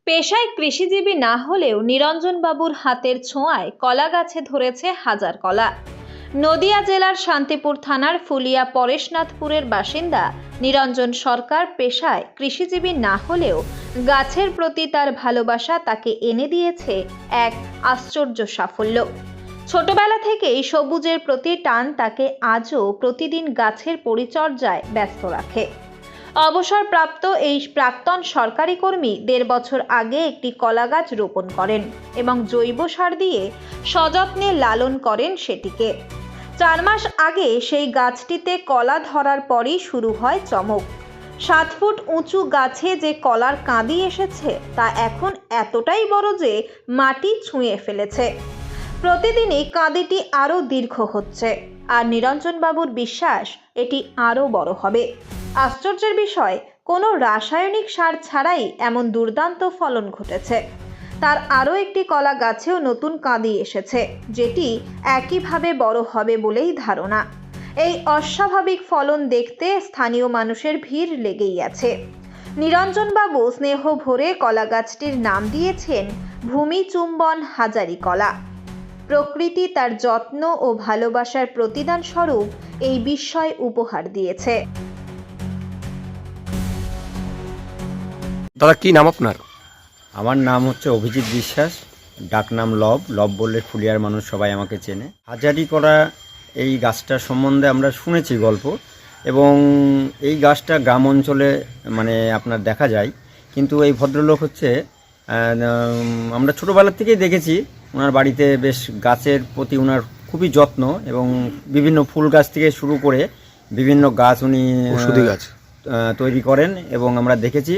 পেশায় কৃষিজীবী না হলেও নিরঞ্জন বাবুর হাতের ছোঁয়ায় কলা গাছে ধরেছে হাজার কলা। নদিয়া জেলার শান্তিপুর থানার ফুলিয়া পরেশনাথপুরের বাসিন্দা নিরঞ্জন সরকার পেশায় কৃষিজীবী না হলেও গাছের প্রতি তার ভালোবাসা তাকে এনে দিয়েছে এক আশ্চর্য সাফল্য। ছোটবেলা থেকেই সবুজের প্রতি টান তাকে আজও প্রতিদিন গাছের পরিচর্যায় ব্যস্ত রাখে। অবসরপ্রাপ্ত এই প্রাক্তন সরকারি কর্মী ১.৫ বছর আগে একটি কলা গাছ রোপণ করেন এবং জৈব সার দিয়ে সযত্নে লালন করেন সেটিকে। ৪ মাস আগে সেই গাছটিতে কলা ধরার পরই শুরু হয় চমক। ৭ ফুট উঁচু গাছে যে কলার কাঁদি এসেছে তা এখন এতটাই বড় যে মাটি ছুঁয়ে ফেলেছে। প্রতিদিনই কাঁদিটি আরও দীর্ঘ হচ্ছে আর নিরঞ্জন বাবুর বিশ্বাস এটি আরও বড় হবে। আশ্চর্যের বিষয়, কোনো রাসায়নিক সার ছাড়াই এমন দুর্দান্ত ফলন ঘটেছে। তার আরও একটি কলা গাছেও নতুন কাঁদি এসেছে, যেটি একইভাবে বড় হবে বলেই ধারণা। এই অস্বাভাবিক ফলন দেখতে স্থানীয় মানুষের ভিড় লেগেই আছে। নিরঞ্জন বাবু স্নেহ ভরে কলা গাছটির নাম দিয়েছেন ভূমি চুম্বন হাজারি কলা। প্রকৃতি তার যত্ন ও ভালোবাসার প্রতিদান স্বরূপ এই বিস্ময় উপহার দিয়েছে। দাদা, কি নাম আপনার? আমার নাম হচ্ছে অভিজিৎ বিশ্বাস, ডাকনাম লব। লব বললে ফুলিয়ার মানুষ সবাই আমাকে চেনে। হাজারি করা এই গাছটার সম্বন্ধে আমরা শুনেছি গল্প, এবং এই গাছটা গ্রাম অঞ্চলে আপনার দেখা যায়। কিন্তু এই ভদ্রলোক হচ্ছে আমরা ছোটোবেলার থেকেই দেখেছি ওনার বাড়িতে বেশ গাছের প্রতি ওনার খুবই যত্ন, এবং বিভিন্ন ফুল গাছ থেকে শুরু করে বিভিন্ন গাছ উনি ওষুধি গাছ তৈরি করেন এবং আমরা দেখেছি।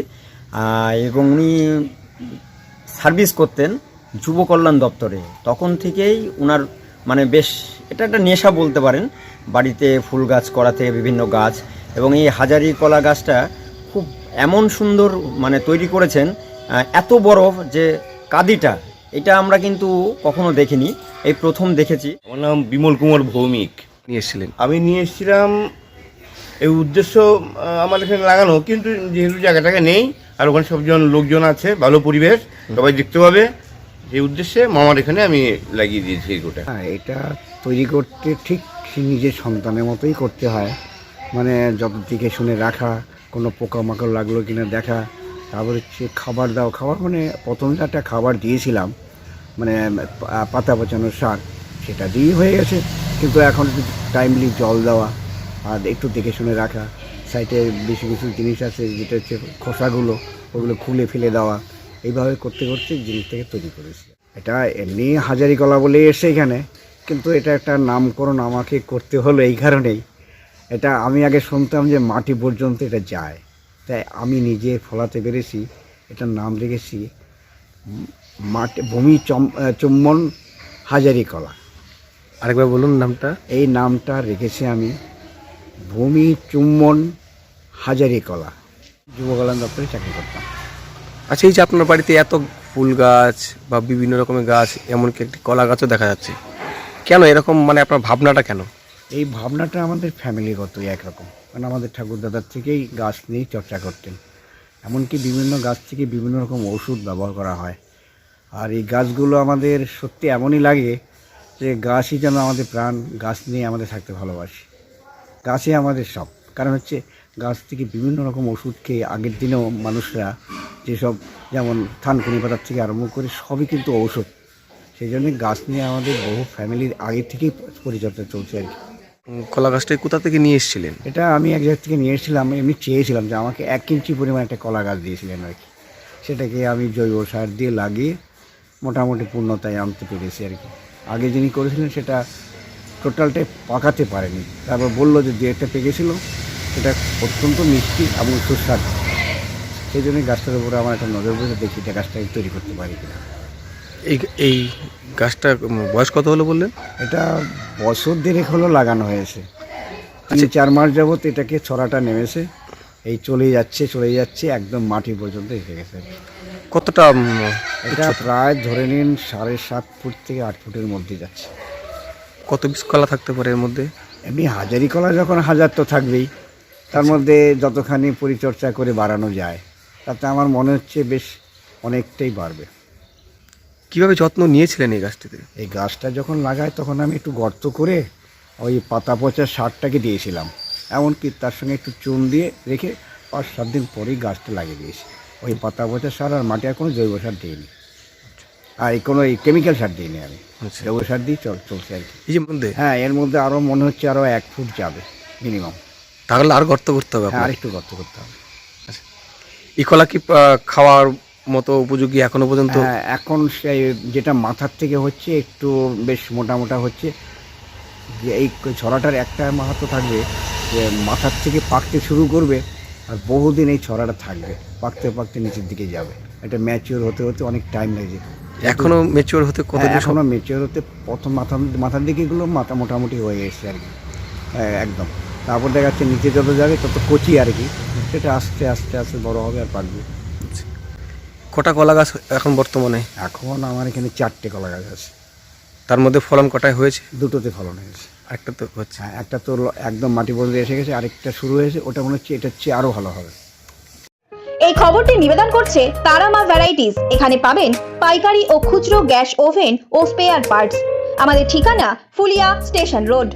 এবং উনি সার্ভিস করতেন যুব কল্যাণ দপ্তরে। তখন থেকেই ওনার বেশ এটা একটা নেশা বলতে পারেন, বাড়িতে ফুল গাছ করা থেকে বিভিন্ন গাছ। এবং এই হাজারি কলা গাছটা খুব এমন সুন্দর তৈরি করেছেন, এত বড় যে কাঁদিটা, এটা আমরা কিন্তু কখনো দেখিনি, এই প্রথম দেখেছি। আমার নাম বিমল কুমার ভৌমিক। নিয়ে এসেছিলেন? আমি নিয়ে এসেছিলাম, এই উদ্দেশ্য আমার এখানে লাগানো, কিন্তু যেহেতু জায়গাটাকে নেই আর ওখানে সবজন লোকজন আছে, ভালো পরিবেশ, সবাই দেখতে পাবে, সেই উদ্দেশ্যে মামার এখানে আমি লাগিয়ে দিয়েছি এইটা। হ্যাঁ, এটা তৈরি করতে ঠিক নিজের সন্তানের মতোই করতে হয়। যত দিকে শুনে রাখা, কোনো পোকামাকড় লাগলো কিনা দেখা, তারপর হচ্ছে খাবার দাও। খাবার প্রথমে একটা খাবার দিয়েছিলাম, পাতা পচানোর সার, সেটা দিয়েই হয়ে গেছে। কিন্তু এখন টাইমলি জল দেওয়া আর একটু দেখে শুনে রাখা। সাইডে বেশি কিছু জিনিস আছে, যেটা হচ্ছে খোসাগুলো, ওগুলো খুলে ফেলে দেওয়া। এইভাবে করতে করতে জিনিসটাকে তৈরি করেছি। এটা এমনি হাজারি কলা বলে এসে এখানে, কিন্তু এটা একটা নামকরণ আমাকে করতে হলো এই কারণেই। এটা আমি আগে শুনতাম যে মাটি পর্যন্ত এটা যায়, তাই আমি নিজে ফলাতে পেরেছি। এটার নাম রেখেছি ভূমি চুম্বন হাজারি কলা। আরেকবার বলুন নামটা। এই নামটা রেখেছি আমি ভূমি চুম্বন হাজারি কলা। যুব কল্যাণ দপ্তরে চাকরি করতাম। আচ্ছা, এই যে আপনার বাড়িতে এত ফুল গাছ বা বিভিন্ন রকমের গাছ, এমনকি একটি কলা গাছও দেখা যাচ্ছে, কেন এরকম? আপনার ভাবনাটা কেন? এই ভাবনাটা আমাদের ফ্যামিলিগতই একরকম। আমাদের ঠাকুরদাদার থেকেই গাছ নিয়েই চর্চা করতেন। এমনকি বিভিন্ন গাছ থেকে বিভিন্ন রকম ওষুধ ব্যবহার করা হয়। আর এই গাছগুলো আমাদের সত্যি এমনই লাগে যে গাছই যেন আমাদের প্রাণ। গাছ নিয়ে আমাদের থাকতে ভালোবাসি। গাছই আমাদের সব। কারণ হচ্ছে গাছ থেকে বিভিন্ন রকম ওষুধ খেয়ে আগের দিনেও মানুষরা যেসব, যেমন থানকুনি পাতার থেকে আরম্ভ করে সবই কিন্তু ঔষধ। সেই জন্যে গাছ নিয়ে আমাদের বহু ফ্যামিলির আগে থেকেই পরিচর্যা চলছে আর কি। কলা গাছটাই কোথা থেকে নিয়ে এসেছিলেন? এটা আমি এক জায়গা থেকে নিয়ে এসেছিলাম। এমনি চেয়েছিলাম যে আমাকে 1 ইঞ্চি পরিমাণ একটা কলা গাছ দিয়েছিলেন আর কি। সেটাকে আমি জৈব সার দিয়ে লাগিয়ে মোটামুটি পূর্ণতায় আনতে পেরেছি আর কি। আগে যিনি করেছিলেন সেটা টোটালটাই পাকাতে পারেনি, তারপর বললো যে 2-1টা পেকেছিল, সেটা অত্যন্ত মিষ্টি এবং সুস্বাদু। সেই জন্যই গাছটার উপরে আমার একটা নজর বসে, দেখি এটা গাছটাকে তৈরি করতে পারি কিনা। এই গাছটা বয়স কত হলো বললেন? এটা বছর 1.5 হলো লাগানো হয়েছে। 3-4 মাস যাবত এটাকে ছড়াটা নেমেছে, এই চলেই যাচ্ছে একদম মাটি পর্যন্ত এসে গেছে। কতটা? এটা প্রায় ধরে নিন 7.5 ফুট থেকে 8 ফুটের মধ্যে যাচ্ছে। কত পিস কলা থাকতে পারে এর মধ্যে? এমনি হাজারি কলা যখন 1000 তো থাকবেই, তার মধ্যে যতখানি পরিচর্যা করে বাড়ানো যায়, তাতে আমার মনে হচ্ছে বেশ অনেকটাই বাড়বে। কিভাবে যত্ন নিয়েছিলেন এই গাছটিতে? এই গাছটা যখন লাগাই তখন আমি একটু গর্ত করে ওই পাতা পচা সারটাকে দিয়েছিলাম, এমনকি তার সঙ্গে একটু চুন দিয়ে রেখে 5-7 দিন পরেই গাছটা লাগিয়ে দিয়েছি। ওই পাতা পচা সার আর মাটি আর কোনো জৈব সার দিইনি, আর কোনো এই কেমিক্যাল সার দিইনি আমি, আচ্ছা। জৈব সার দিয়ে চলছে আর কি। এই যে মধ্যে হ্যাঁ, এর মধ্যে আরও মনে হচ্ছে আরও 1 ফুট যাবে মিনিমাম। তাহলে আর গর্ত করতে হবে হ্যাঁ, আপনার। আরেকটু গর্ত করতে হবে। এই কলা কি খাওয়ার মতো উপযোগী এখনো পর্যন্ত? হ্যাঁ, এখন সেই যেটা মাথার থেকে হচ্ছে একটু বেশ মোটা মোটা হচ্ছে, যে এই ছড়াটার একটা মাহাত্ম্য থাকবে যে মাথার থেকে পাকতে শুরু করবে আর বহুদিন এই ছড়াটা থাকবে, পাকতে পাকতে নিচের দিকে যাবে। এটা ম্যাচিওর হতে হতে অনেক টাইম লাগে। এখনো ম্যাচিওর হতে হ্যাঁ, কতদিন? এখনো ম্যাচিওর হতে প্রথম মাথার দিকে এগুলো মাথা মোটামুটি হয়ে এসছে আর কি। হ্যাঁ, একদম। তারপর দেখা যাচ্ছে নিচে যত যাবে তত কচি আর কি, সেটা আস্তে আস্তে আস্তে বড় হবে আর পাকবে। কটা কলা গাছ এখন বর্তমানে? এখন আমার এখানে 4টে কলা গাছ আছে, তার মধ্যে ফলন কটায় হয়েছে? 2টোতে ফলন হয়েছে। একটা তো হচ্ছে। হ্যাঁ, একটা তো একদম মাটি পর্যন্ত এসে গেছে, আরেকটা শুরু হয়েছে, ওটা মনে হচ্ছে এটার চেয়ে আরও ভালো হবে। এই খবরটি নিবেদন করছে তারামা ভ্যারাইটিস। এখানে পাবেন পাইকারি ও খুচরো গ্যাস ওভেন ও স্পেয়ার পার্টস। আমাদের ঠিকানা ফুলিয়া স্টেশন রোড।